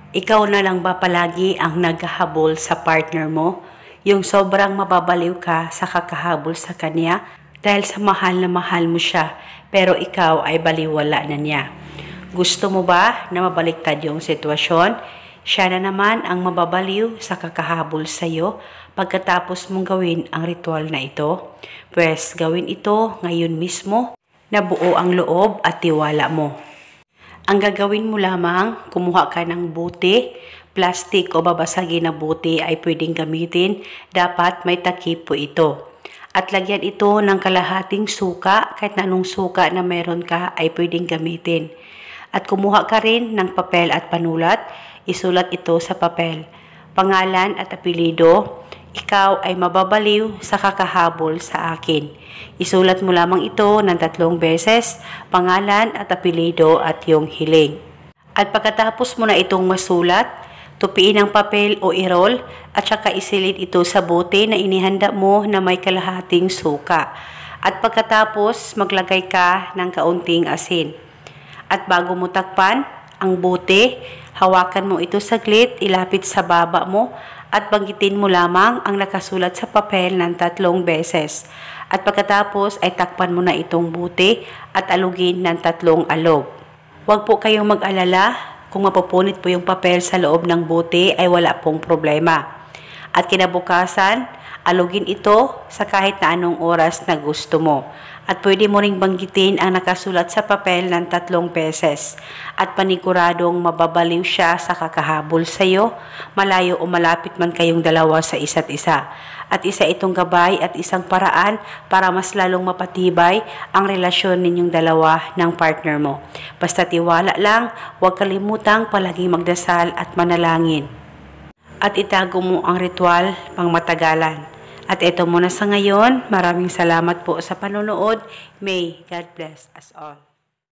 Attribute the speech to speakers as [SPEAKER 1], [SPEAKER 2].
[SPEAKER 1] Ikaw na lang ba palagi ang naghahabol sa partner mo? Yung sobrang mababaliw ka sa kakahabol sa kanya dahil sa mahal na mahal mo siya pero ikaw ay baliwala na niya. Gusto mo ba na mabaliktad yung sitwasyon? Siya na naman ang mababaliw sa kakahabol sa iyo pagkatapos mong gawin ang ritual na ito? Pwes gawin ito ngayon mismo na buo ang loob at tiwala mo. Ang gagawin mo lamang, kumuha ka ng buti, plastic o babasagin na buti ay pwedeng gamitin, dapat may takip po ito. At lagyan ito ng kalahating suka, kahit na anong suka na meron ka ay pwedeng gamitin. At kumuha ka rin ng papel at panulat, isulat ito sa papel. Pangalan at apelido, ikaw ay mababaliw sa kakahabol sa akin. Isulat mo lamang ito ng 3 beses, pangalan at apelido at yung hiling. At pagkatapos mo na itong masulat, tupiin ang papel o irol at saka isilid ito sa bote na inihanda mo na may kalahating suka. At pagkatapos maglagay ka ng kaunting asin. At bago mo takpan ang bote, hawakan mo ito saglit, ilapit sa baba mo at banggitin mo lamang ang nakasulat sa papel ng 3 beses. At pagkatapos ay takpan mo na itong bote at alugin ng 3 alog. Huwag po kayong mag-alala, kung mapupunit po yung papel sa loob ng bote ay wala pong problema. At kinabukasan, alugin ito sa kahit na anong oras na gusto mo. At pwede mo ring banggitin ang nakasulat sa papel ng 3 beses. At paniguradong mababaliw siya sa kakahabol sa iyo, malayo o malapit man kayong dalawa sa isa't isa. At isa itong gabay at isang paraan para mas lalong mapatibay ang relasyon ninyong dalawa ng partner mo. Basta tiwala lang, huwag kalimutang palaging magdasal at manalangin. At itago mo ang ritual pang matagalan. At ito muna sa ngayon, maraming salamat po sa panonood. May God bless us all.